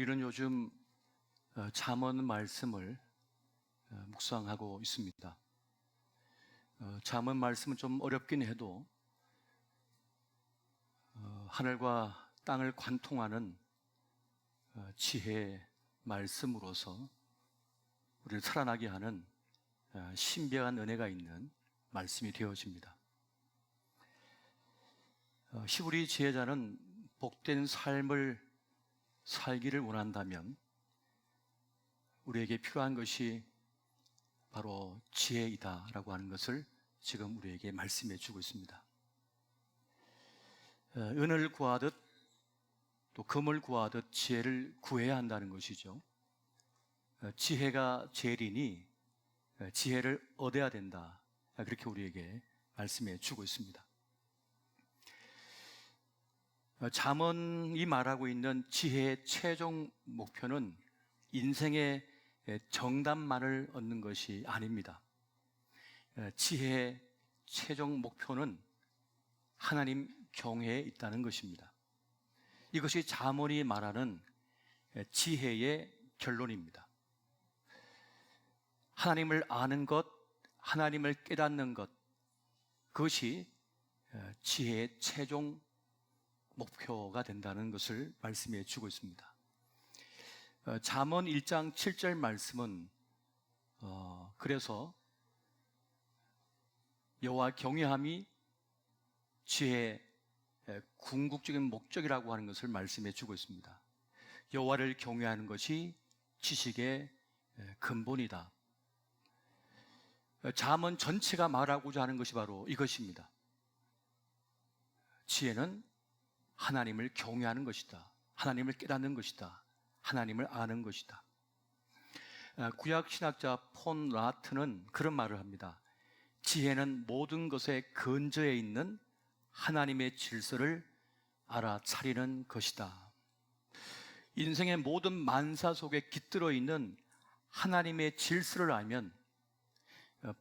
우리는 요즘 잠언 말씀을 묵상하고 있습니다. 잠언 말씀은 좀 어렵긴 해도 하늘과 땅을 관통하는 지혜의 말씀으로서 우리를 살아나게 하는 신비한 은혜가 있는 말씀이 되어집니다. 히브리 지혜자는 복된 삶을 살기를 원한다면 우리에게 필요한 것이 바로 지혜이다라고 하는 것을 지금 우리에게 말씀해 주고 있습니다. 은을 구하듯 또 금을 구하듯 지혜를 구해야 한다는 것이죠. 지혜가 제일이니 지혜를 얻어야 된다. 그렇게 우리에게 말씀해 주고 있습니다. 잠언이 말하고 있는 지혜의 최종 목표는 인생의 정답만을 얻는 것이 아닙니다. 지혜의 최종 목표는 하나님 경외에 있다는 것입니다. 이것이 잠언이 말하는 지혜의 결론입니다. 하나님을 아는 것, 하나님을 깨닫는 것, 그것이 지혜의 최종 목표가 된다는 것을 말씀해 주고 있습니다. 잠언 1장 7절 말씀은 그래서 여호와 경외함이 지혜의 궁극적인 목적이라고 하는 것을 말씀해 주고 있습니다. 여호와를 경외하는 것이 지식의 근본이다. 잠언 전체가 말하고자 하는 것이 바로 이것입니다. 지혜는 하나님을 경외하는 것이다. 하나님을 깨닫는 것이다. 하나님을 아는 것이다. 구약 신학자 폰 라트는 그런 말을 합니다. 지혜는 모든 것의 근저에 있는 하나님의 질서를 알아차리는 것이다. 인생의 모든 만사 속에 깃들어 있는 하나님의 질서를 알면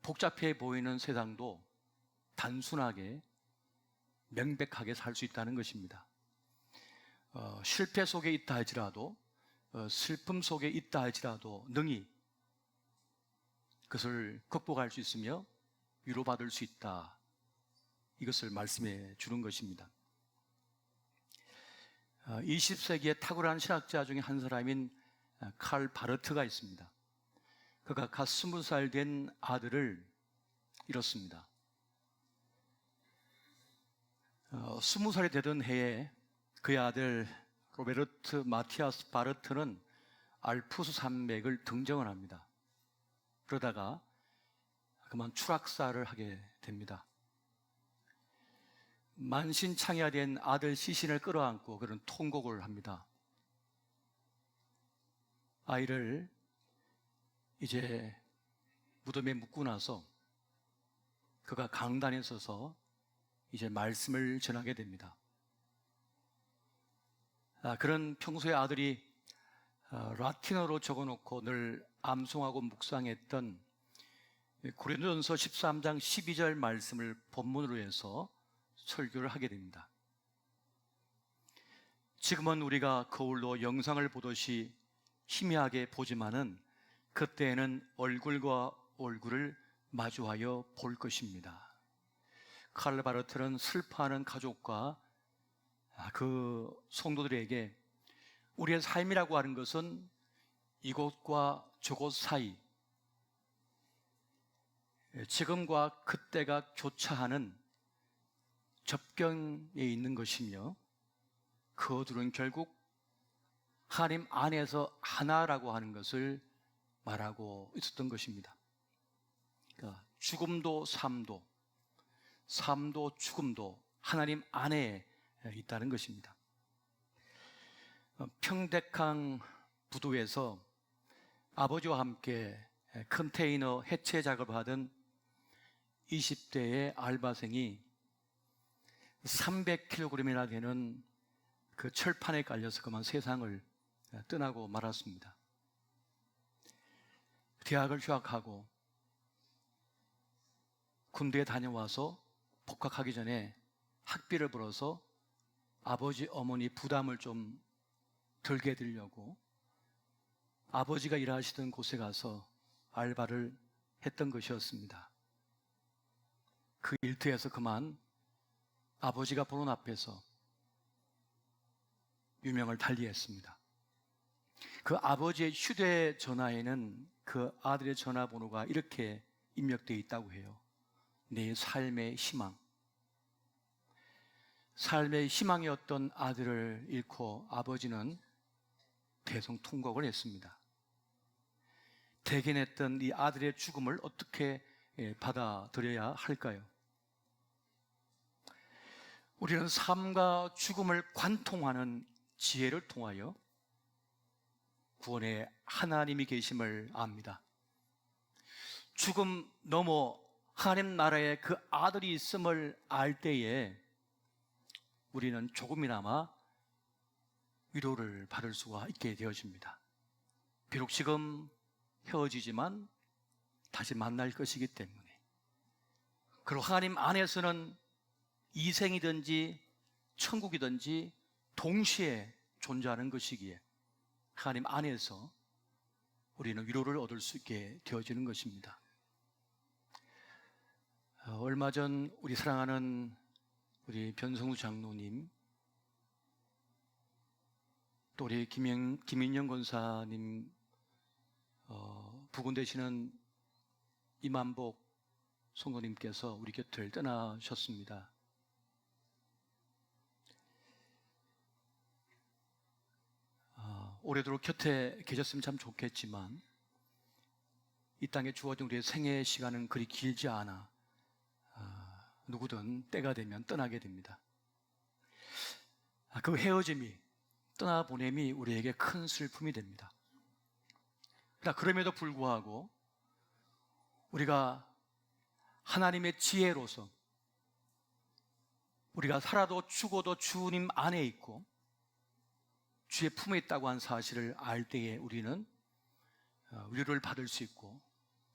복잡해 보이는 세상도 단순하게 명백하게 살 수 있다는 것입니다. 실패 속에 있다 할지라도 슬픔 속에 있다 할지라도 능히 그것을 극복할 수 있으며 위로받을 수 있다. 이것을 말씀해 주는 것입니다. 20세기의 탁월한 신학자 중에 한 사람인 칼 바르트가 있습니다. 그가 갓 20살 된 아들을 잃었습니다. 20살이 되던 해에 그의 아들 로베르트 마티아스 바르트는 알프스 산맥을 등정을 합니다. 그러다가 그만 추락사를 하게 됩니다. 만신창이가 된 아들 시신을 끌어안고 그런 통곡을 합니다. 아이를 이제 무덤에 묻고 나서 그가 강단에 서서 이제 말씀을 전하게 됩니다. 그런 평소에 아들이 라틴어로 적어놓고 늘 암송하고 묵상했던 고린도전서 13장 12절 말씀을 본문으로 해서 설교를 하게 됩니다. 지금은 우리가 거울로 영상을 보듯이 희미하게 보지만은 그때에는 얼굴과 얼굴을 마주하여 볼 것입니다. 칼 바르트는 슬퍼하는 가족과 그 성도들에게 우리의 삶이라고 하는 것은 이곳과 저곳 사이, 지금과 그때가 교차하는 접경에 있는 것이며 그들은 결국 하나님 안에서 하나라고 하는 것을 말하고 있었던 것입니다. 그러니까 죽음도 삶도, 삶도 죽음도 하나님 안에 있다는 것입니다. 평택항 부두에서 아버지와 함께 컨테이너 해체 작업을 하던 20대의 알바생이 300kg이나 되는 그 철판에 깔려서 그만 세상을 떠나고 말았습니다. 대학을 휴학하고 군대에 다녀와서 복학하기 전에 학비를 벌어서 아버지, 어머니 부담을 좀 덜게 해드리려고 아버지가 일하시던 곳에 가서 알바를 했던 것이었습니다. 그 일터에서 그만 아버지가 보는 앞에서 유명을 달리했습니다. 그 아버지의 휴대전화에는 그 아들의 전화번호가 이렇게 입력되어 있다고 해요. 내 삶의 희망. 삶의 희망이었던 아들을 잃고 아버지는 대성통곡을 했습니다. 대견했던 이 아들의 죽음을 어떻게 받아들여야 할까요? 우리는 삶과 죽음을 관통하는 지혜를 통하여 구원의 하나님이 계심을 압니다. 죽음 넘어 하나님 나라에 그 아들이 있음을 알 때에 우리는 조금이나마 위로를 받을 수가 있게 되어집니다. 비록 지금 헤어지지만 다시 만날 것이기 때문에. 그리고 하나님 안에서는 이생이든지 천국이든지 동시에 존재하는 것이기에 하나님 안에서 우리는 위로를 얻을 수 있게 되어지는 것입니다. 얼마 전 우리 사랑하는 우리 변성우 장로님, 또 우리 김인영 권사님, 부군 되시는 이만복 성도님께서 우리 곁을 떠나셨습니다. 오래도록 곁에 계셨으면 참 좋겠지만 이 땅에 주어진 우리의 생애 시간은 그리 길지 않아 누구든 때가 되면 떠나게 됩니다. 그 헤어짐이, 떠나보냄이 우리에게 큰 슬픔이 됩니다. 그럼에도 불구하고 우리가 하나님의 지혜로서 우리가 살아도 죽어도 주님 안에 있고 주의 품에 있다고 한 사실을 알 때에 우리는 위로를 받을 수 있고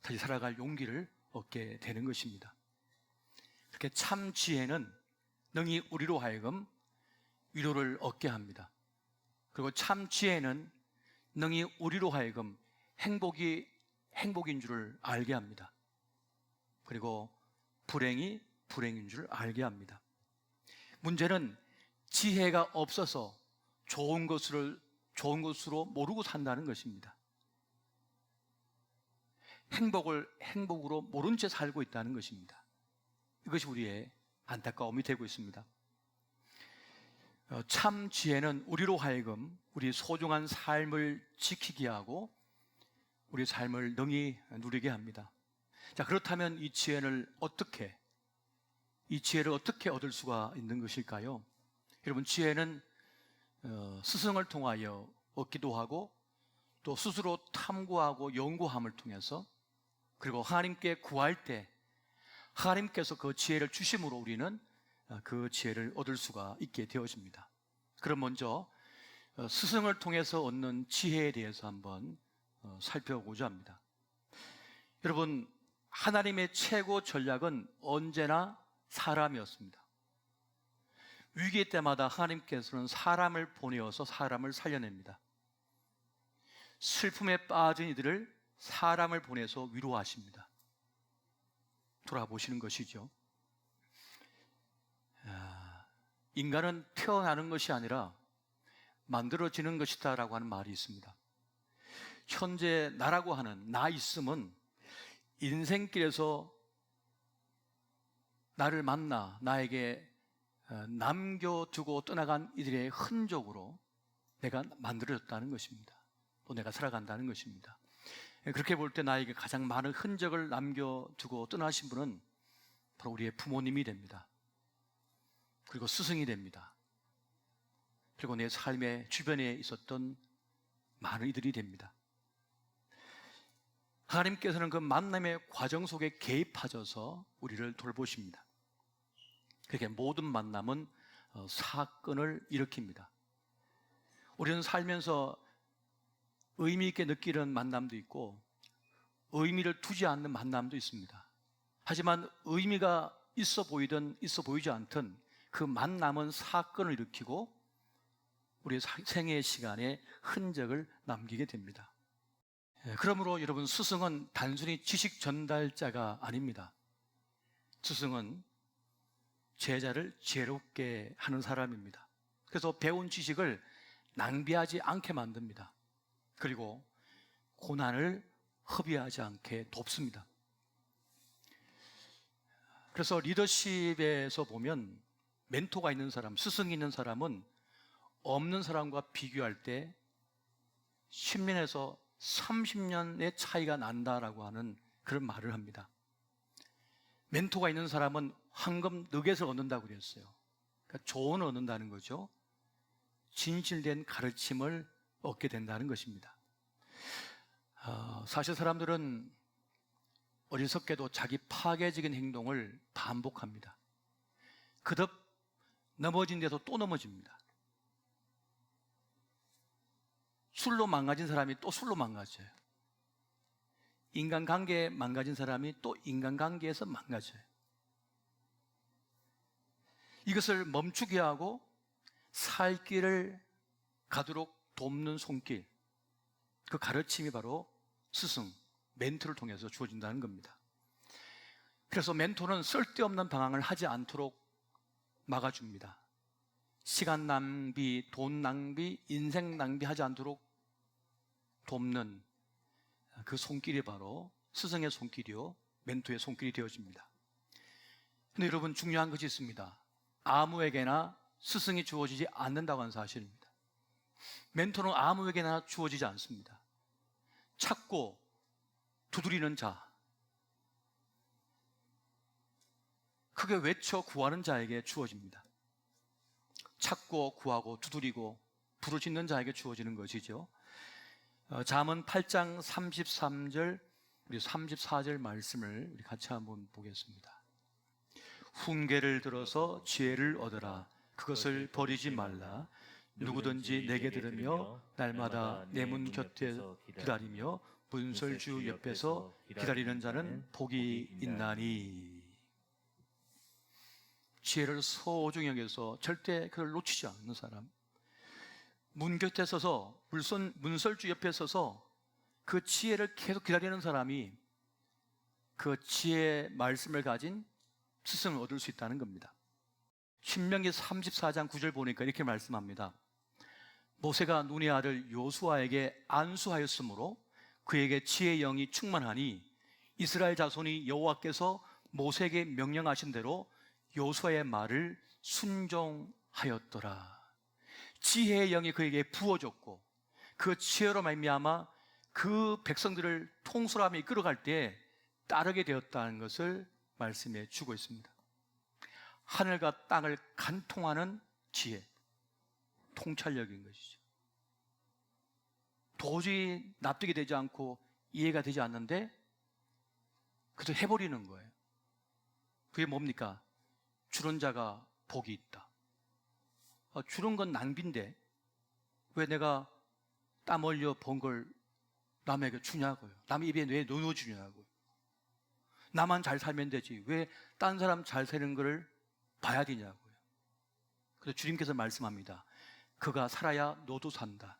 다시 살아갈 용기를 얻게 되는 것입니다. 그렇게 참 지혜는 능히 우리로 하여금 위로를 얻게 합니다. 그리고 참 지혜는 능히 우리로 하여금 행복이 행복인 줄을 알게 합니다. 그리고 불행이 불행인 줄 알게 합니다. 문제는 지혜가 없어서 좋은 것으로 모르고 산다는 것입니다. 행복을 행복으로 모른 채 살고 있다는 것입니다. 이것이 우리의 안타까움이 되고 있습니다. 참 지혜는 우리로 하여금 우리 소중한 삶을 지키게 하고 우리 삶을 능히 누리게 합니다. 자, 그렇다면 이 지혜를 어떻게 얻을 수가 있는 것일까요? 여러분, 지혜는 스승을 통하여 얻기도 하고 또 스스로 탐구하고 연구함을 통해서 그리고 하나님께 구할 때 하나님께서 그 지혜를 주심으로 우리는 그 지혜를 얻을 수가 있게 되어집니다. 그럼 먼저 스승을 통해서 얻는 지혜에 대해서 한번 살펴보고자 합니다. 여러분, 하나님의 최고 전략은 언제나 사람이었습니다. 위기 때마다 하나님께서는 사람을 보내어서 사람을 살려냅니다. 슬픔에 빠진 이들을 사람을 보내서 위로하십니다. 돌아보시는 것이죠. 인간은 태어나는 것이 아니라 만들어지는 것이다 라고 하는 말이 있습니다. 현재 나라고 하는 나 있음은 인생길에서 나를 만나 나에게 남겨두고 떠나간 이들의 흔적으로 내가 만들어졌다는 것입니다. 또 내가 살아간다는 것입니다. 그렇게 볼 때 나에게 가장 많은 흔적을 남겨두고 떠나신 분은 바로 우리의 부모님이 됩니다. 그리고 스승이 됩니다. 그리고 내 삶의 주변에 있었던 많은 이들이 됩니다. 하나님께서는 그 만남의 과정 속에 개입하셔서 우리를 돌보십니다. 그렇게 모든 만남은 사건을 일으킵니다. 우리는 살면서 의미 있게 느끼는 만남도 있고 의미를 두지 않는 만남도 있습니다. 하지만 의미가 있어 보이든 있어 보이지 않든 그 만남은 사건을 일으키고 우리의 생애의 시간에 흔적을 남기게 됩니다. 그러므로 여러분, 스승은 단순히 지식 전달자가 아닙니다. 스승은 제자를 지혜롭게 하는 사람입니다. 그래서 배운 지식을 낭비하지 않게 만듭니다. 그리고 고난을 허비하지 않게 돕습니다. 그래서 리더십에서 보면 멘토가 있는 사람, 스승이 있는 사람은 없는 사람과 비교할 때 10년에서 30년의 차이가 난다라고 하는 그런 말을 합니다. 멘토가 있는 사람은 황금 너겟을 얻는다고 그랬어요. 그러니까 조언을 얻는다는 거죠. 진실된 가르침을 얻게 된다는 것입니다. 사실 사람들은 어리석게도 자기 파괴적인 행동을 반복합니다. 그듭 넘어진 데서 또 넘어집니다. 술로 망가진 사람이 또 술로 망가져요. 인간관계에 망가진 사람이 또 인간관계에서 망가져요. 이것을 멈추게 하고 살 길을 가도록 돕는 손길, 그 가르침이 바로 스승, 멘토를 통해서 주어진다는 겁니다. 그래서 멘토는 쓸데없는 방황을 하지 않도록 막아줍니다. 시간 낭비, 돈 낭비, 인생 낭비하지 않도록 돕는 그 손길이 바로 스승의 손길이요, 멘토의 손길이 되어집니다. 그런데 여러분, 중요한 것이 있습니다. 아무에게나 스승이 주어지지 않는다고 하는 사실입니다. 멘토는 아무에게나 주어지지 않습니다. 찾고 두드리는 자, 크게 외쳐 구하는 자에게 주어집니다. 찾고 구하고 두드리고 부르짖는 자에게 주어지는 것이죠. 잠언 8장 33절, 우리 34절 말씀을 우리 같이 한번 보겠습니다. 훈계를 들어서 지혜를 얻어라. 그것을 버리지 말라. 누구든지 내게 들으며 날마다 내 문 곁에 기다리며 문설주 옆에서 기다리는 자는 복이 있나니. 지혜를 소중히 여겨서 절대 그걸 놓치지 않는 사람, 문 곁에 서서 문설주 옆에 서서 그 지혜를 계속 기다리는 사람이 그 지혜의 말씀을 가진 스승을 얻을 수 있다는 겁니다. 신명기 34장 9절 보니까 이렇게 말씀합니다. 모세가 눈의 아들 요수아에게 안수하였으므로 그에게 지혜의 영이 충만하니 이스라엘 자손이 여호와께서 모세에게 명령하신 대로 요수아의 말을 순종하였더라. 지혜의 영이 그에게 부어졌고 그 지혜로 말미암아 그 백성들을 통솔하며 이끌어갈 때 따르게 되었다는 것을 말씀해 주고 있습니다. 하늘과 땅을 간통하는 지혜, 통찰력인 것이죠. 도저히 납득이 되지 않고 이해가 되지 않는데 그래서 해버리는 거예요. 그게 뭡니까? 주는 자가 복이 있다. 주는 건 낭비인데 왜 내가 땀 흘려 번 걸 남에게 주냐고요. 남의 입에 왜 넣어주냐고요. 나만 잘 살면 되지 왜 딴 사람 잘 사는 걸 봐야 되냐고요. 그래서 주님께서 말씀합니다. 그가 살아야 너도 산다.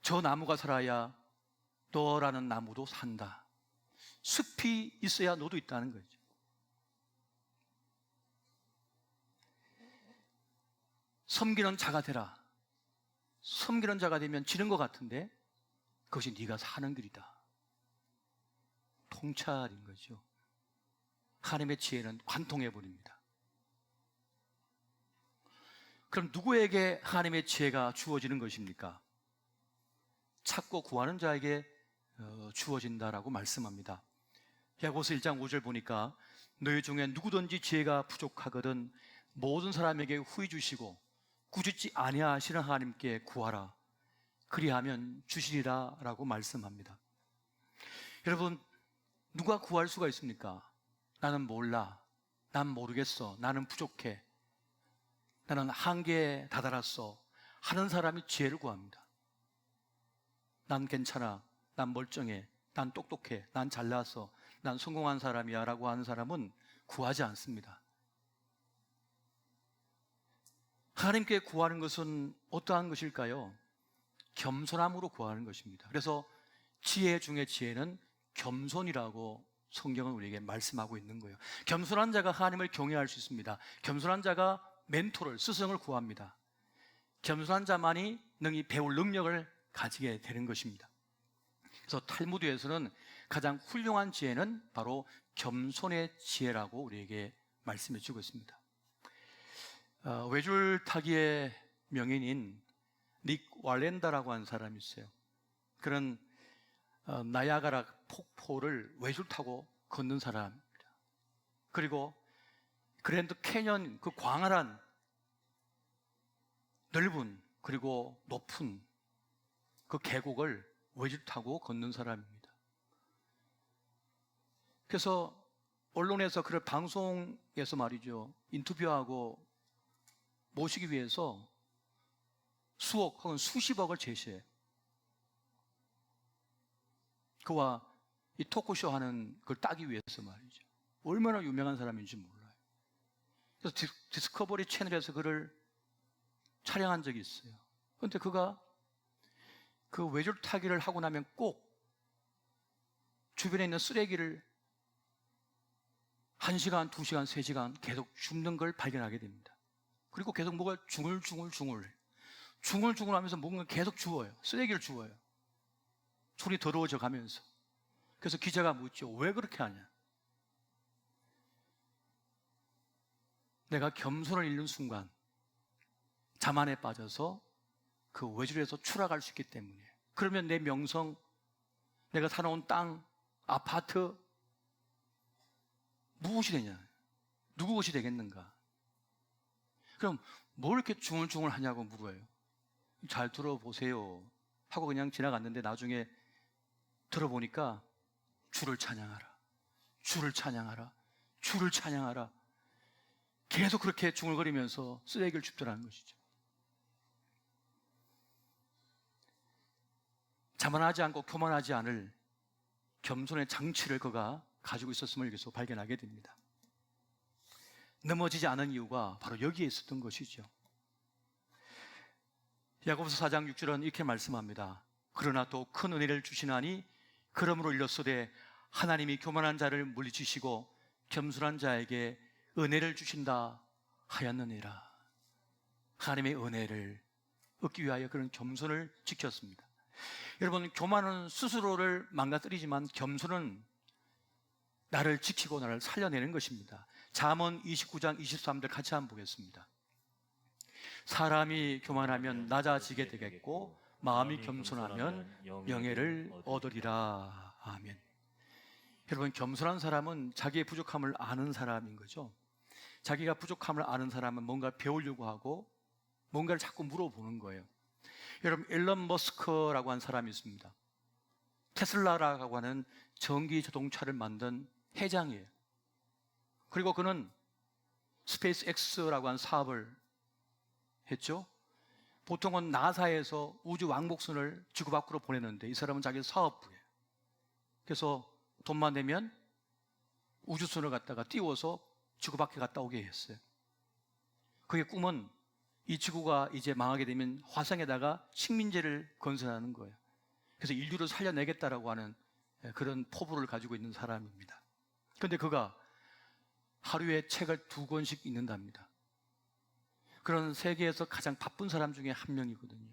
저 나무가 살아야 너라는 나무도 산다. 숲이 있어야 너도 있다는 거죠. 섬기는 자가 되라. 섬기는 자가 되면 지는 것 같은데 그것이 네가 사는 길이다. 통찰인 거죠. 하나님의 지혜는 관통해 버립니다. 그럼 누구에게 하나님의 지혜가 주어지는 것입니까? 찾고 구하는 자에게 주어진다라고 말씀합니다. 야고보서 1장 5절 보니까 너희 중에 누구든지 지혜가 부족하거든 모든 사람에게 후히 주시고 꾸짖지 아니하시는 하나님께 구하라. 그리하면 주시리라 라고 말씀합니다. 여러분, 누가 구할 수가 있습니까? 나는 몰라. 난 모르겠어. 나는 부족해. 나는 한계에 다다랐어. 하는 사람이 지혜를 구합니다. 난 괜찮아. 난 멀쩡해. 난 똑똑해. 난 잘나서. 난 성공한 사람이야 라고 하는 사람은 구하지 않습니다. 하나님께 구하는 것은 어떠한 것일까요? 겸손함으로 구하는 것입니다. 그래서 지혜 중에 지혜는 겸손이라고 성경은 우리에게 말씀하고 있는 거예요. 겸손한 자가 하나님을 경외할 수 있습니다. 겸손한 자가 멘토를, 스승을 구합니다. 겸손한 자만이 능히 배울 능력을 가지게 되는 것입니다. 그래서 탈무드에서는 가장 훌륭한 지혜는 바로 겸손의 지혜라고 우리에게 말씀해 주고 있습니다. 외줄타기의 명인인 닉 왈렌다라고 하는 사람이 있어요. 그런 나야가라 폭포를 외줄 타고 걷는 사람입니다. 그리고 그랜드 캐년, 그 광활한 넓은 그리고 높은 그 계곡을 외줄 타고 걷는 사람입니다. 그래서 언론에서 그를 방송에서 말이죠, 인터뷰하고 모시기 위해서 수억 혹은 수십억을 제시해. 그와 이 토크쇼 하는 걸 따기 위해서 말이죠. 얼마나 유명한 사람인지 몰라요. 그래서 디스커버리 채널에서 그를 촬영한 적이 있어요. 그런데 그가 그 외줄타기를 하고 나면 꼭 주변에 있는 쓰레기를 1시간, 2시간, 3시간 계속 줍는 걸 발견하게 됩니다. 그리고 계속 뭐가 중얼중얼 하면서 뭔가 계속 주워요. 쓰레기를 주워요. 손이 더러워져 가면서. 그래서 기자가 묻죠. 왜 그렇게 하냐? 내가 겸손을 잃는 순간 자만에 빠져서 그 외줄에서 추락할 수 있기 때문에. 그러면 내 명성, 내가 살아온 땅, 아파트 무엇이 되냐? 누구 것이 되겠는가? 그럼 뭘 이렇게 중얼중얼 하냐고 물어요. 잘 들어보세요 하고 그냥 지나갔는데 나중에 들어보니까 주를 찬양하라, 주를 찬양하라, 주를 찬양하라, 계속 그렇게 중얼거리면서 쓰레기를 줍더라는 것이죠. 자만하지 않고 교만하지 않을 겸손의 장치를 그가 가지고 있었음을 여기서 발견하게 됩니다. 넘어지지 않은 이유가 바로 여기에 있었던 것이죠. 야고보서 4장 6절은 이렇게 말씀합니다. 그러나 또 큰 은혜를 주시나니 그러므로 일렀으되 하나님이 교만한 자를 물리치시고 겸손한 자에게 은혜를 주신다 하였느니라. 하나님의 은혜를 얻기 위하여 그런 겸손을 지켰습니다. 여러분, 교만은 스스로를 망가뜨리지만 겸손은 나를 지키고 나를 살려내는 것입니다. 잠언 29장 23절 같이 한번 보겠습니다. 사람이 교만하면 낮아지게 되겠고 마음이 겸손하면 명예를 얻으리라. 아멘. 여러분, 겸손한 사람은 자기의 부족함을 아는 사람인 거죠. 자기가 부족함을 아는 사람은 뭔가 배우려고 하고 뭔가를 자꾸 물어보는 거예요. 여러분, 일론 머스크라고 하는 사람이 있습니다. 테슬라라고 하는 전기 자동차를 만든 회장이에요. 그리고 그는 스페이스 X라고 하는 사업을 했죠. 보통은 나사에서 우주 왕복선을 지구 밖으로 보내는데 이 사람은 자기 사업부예요. 그래서 돈만 내면 우주선을 갖다가 띄워서 지구 밖에 갔다 오게 했어요. 그의 꿈은 이 지구가 이제 망하게 되면 화성에다가 식민지를 건설하는 거예요. 그래서 인류를 살려내겠다라고 하는 그런 포부를 가지고 있는 사람입니다. 그런데 그가 하루에 책을 2권씩 읽는답니다. 그런 세계에서 가장 바쁜 사람 중에 한 명이거든요.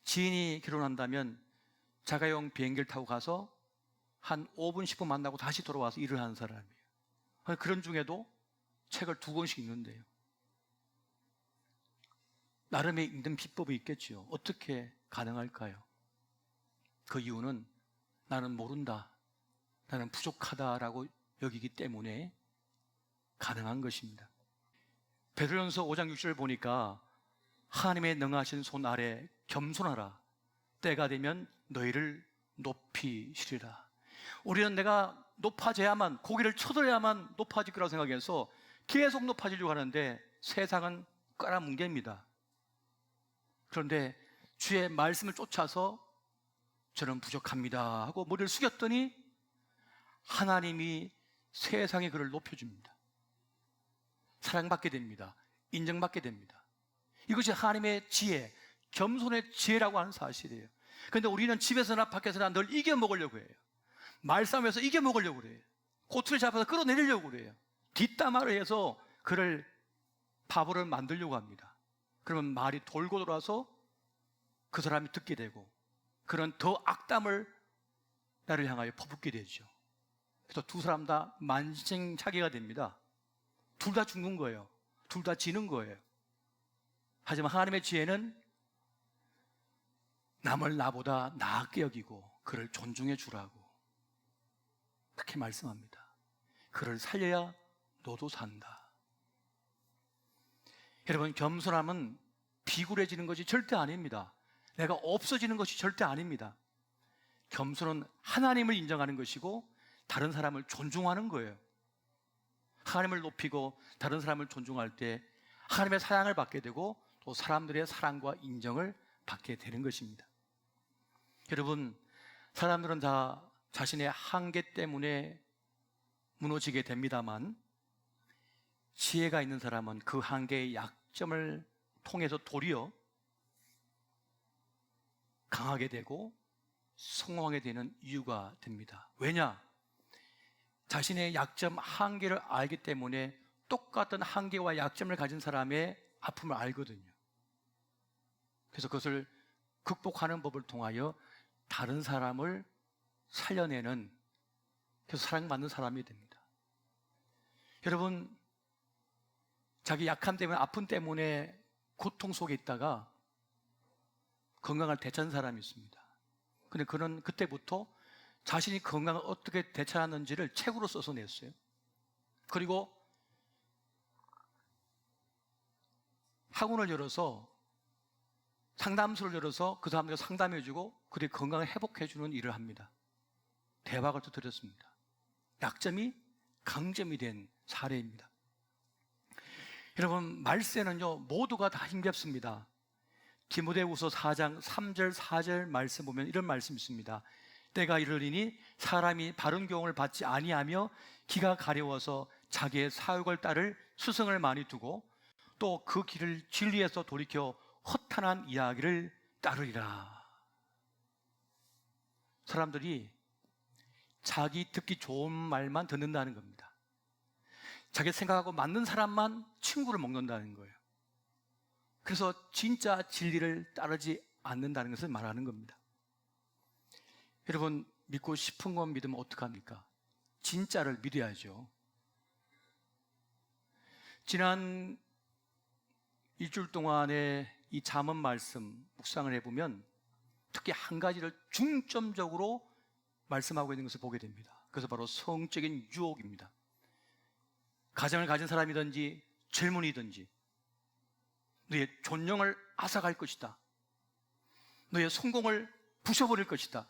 지인이 결혼한다면 자가용 비행기를 타고 가서 한 5분, 10분 만나고 다시 돌아와서 일을 하는 사람이에요. 그런 중에도 책을 2권씩 읽는데요. 나름의 읽는 비법이 있겠죠. 어떻게 가능할까요? 그 이유는 나는 모른다, 나는 부족하다라고 여기기 때문에 가능한 것입니다. 베드로전서 5장 6절을 보니까 하나님의 능하신 손 아래 겸손하라. 때가 되면 너희를 높이시리라. 우리는 내가 높아져야만, 고개를 쳐들어야만 높아질 거라고 생각해서 계속 높아지려고 하는데 세상은 깔아뭉개입니다. 그런데 주의 말씀을 쫓아서 저는 부족합니다 하고 머리를 숙였더니 하나님이 세상에 그를 높여줍니다. 사랑받게 됩니다. 인정받게 됩니다. 이것이 하나님의 지혜, 겸손의 지혜라고 하는 사실이에요. 그런데 우리는 집에서나 밖에서나 늘 이겨먹으려고 해요. 말싸움에서 이겨먹으려고 그래요. 꼬투리 잡아서 끌어내리려고 그래요. 뒷담화를 해서 그를 바보를 만들려고 합니다. 그러면 말이 돌고 돌아서 그 사람이 듣게 되고 그런 더 악담을 나를 향하여 퍼붓게 되죠. 그래서 두 사람 다 만신창이가 됩니다. 둘 다 죽는 거예요. 둘 다 지는 거예요. 하지만 하나님의 지혜는 남을 나보다 나게 여기고 그를 존중해 주라고 그렇게 말씀합니다. 그를 살려야 너도 산다. 여러분, 겸손함은 비굴해지는 것이 절대 아닙니다. 내가 없어지는 것이 절대 아닙니다. 겸손은 하나님을 인정하는 것이고 다른 사람을 존중하는 거예요. 하나님을 높이고 다른 사람을 존중할 때 하나님의 사랑을 받게 되고 또 사람들의 사랑과 인정을 받게 되는 것입니다. 여러분, 사람들은 다 자신의 한계 때문에 무너지게 됩니다만 지혜가 있는 사람은 그 한계의 약점을 통해서 도리어 강하게 되고 성공하게 되는 이유가 됩니다. 왜냐? 자신의 약점, 한계를 알기 때문에 똑같은 한계와 약점을 가진 사람의 아픔을 알거든요. 그래서 그것을 극복하는 법을 통하여 다른 사람을 살려내는, 그래서 사랑받는 사람이 됩니다. 여러분, 자기 약함 때문에, 아픔 때문에 고통 속에 있다가 건강을 되찾은 사람이 있습니다. 근데 그는 그때부터 자신이 건강을 어떻게 되찾았는지를 책으로 써서 냈어요. 그리고 학원을 열어서 상담소를 열어서 그 사람들 상담해주고 그들의 건강을 회복해주는 일을 합니다. 대박을 터뜨렸습니다. 약점이 강점이 된 사례입니다. 여러분, 말세는요 모두가 다 힘겹습니다. 디모데후서 4장 3절 4절 말씀 보면 이런 말씀이 있습니다. 때가 이르리니 사람이 바른 교훈을 받지 아니하며 기가 가려워서 자기의 사욕을 따를 수성을 많이 두고 또 그 길을 진리에서 돌이켜 허탄한 이야기를 따르리라. 사람들이 자기 듣기 좋은 말만 듣는다는 겁니다. 자기 생각하고 맞는 사람만 친구를 먹는다는 거예요. 그래서 진짜 진리를 따르지 않는다는 것을 말하는 겁니다. 여러분, 믿고 싶은 건 믿으면 어떡합니까? 진짜를 믿어야죠. 지난 일주일 동안에 이 잠언 말씀 묵상을 해보면 특히 한 가지를 중점적으로 말씀하고 있는 것을 보게 됩니다. 그래서 바로 성적인 유혹입니다. 가정을 가진 사람이든지 젊은이든지 너의 존영을 앗아갈 것이다. 너의 성공을 부셔버릴 것이다.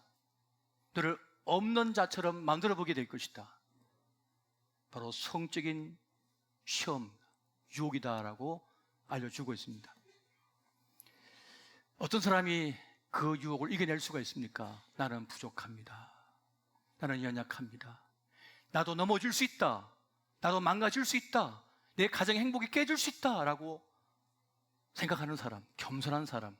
너를 없는 자처럼 만들어보게 될 것이다. 바로 성적인 시험, 유혹이다라고 알려주고 있습니다. 어떤 사람이 그 유혹을 이겨낼 수가 있습니까? 나는 부족합니다. 나는 연약합니다. 나도 넘어질 수 있다. 나도 망가질 수 있다. 내 가정의 행복이 깨질 수 있다 라고 생각하는 사람, 겸손한 사람.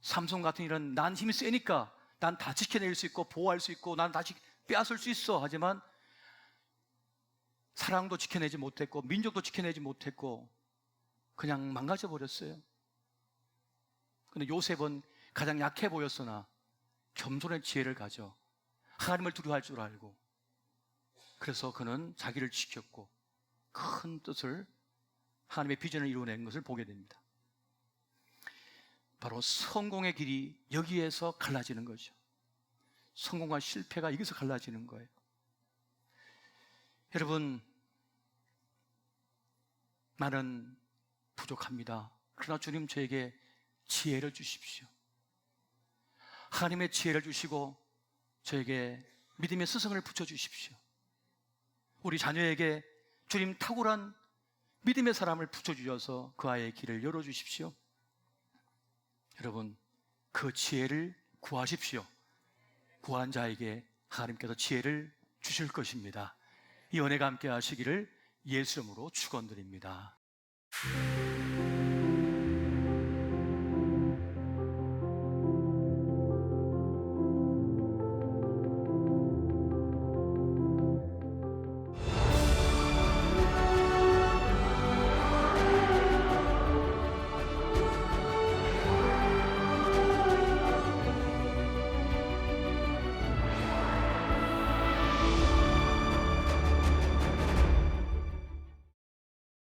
삼손 같은 일은 난 힘이 세니까 난 다 지켜낼 수 있고 보호할 수 있고 난 다시 빼앗을 수 있어. 하지만 사랑도 지켜내지 못했고 민족도 지켜내지 못했고 그냥 망가져 버렸어요. 그런데 요셉은 가장 약해 보였으나 겸손의 지혜를 가져 하나님을 두려워할 줄 알고 그래서 그는 자기를 지켰고 큰 뜻을, 하나님의 비전을 이루어낸 것을 보게 됩니다. 바로 성공의 길이 여기에서 갈라지는 거죠. 성공과 실패가 여기서 갈라지는 거예요. 여러분, 나는 부족합니다. 그러나 주님 저에게 지혜를 주십시오. 하나님의 지혜를 주시고 저에게 믿음의 스승을 붙여주십시오. 우리 자녀에게 주님 탁월한 믿음의 사람을 붙여주셔서 그 아이의 길을 열어주십시오. 여러분, 그 지혜를 구하십시오. 구한 자에게 하나님께서 지혜를 주실 것입니다. 이 은혜가 함께 하시기를 예수 이름으로 축원드립니다.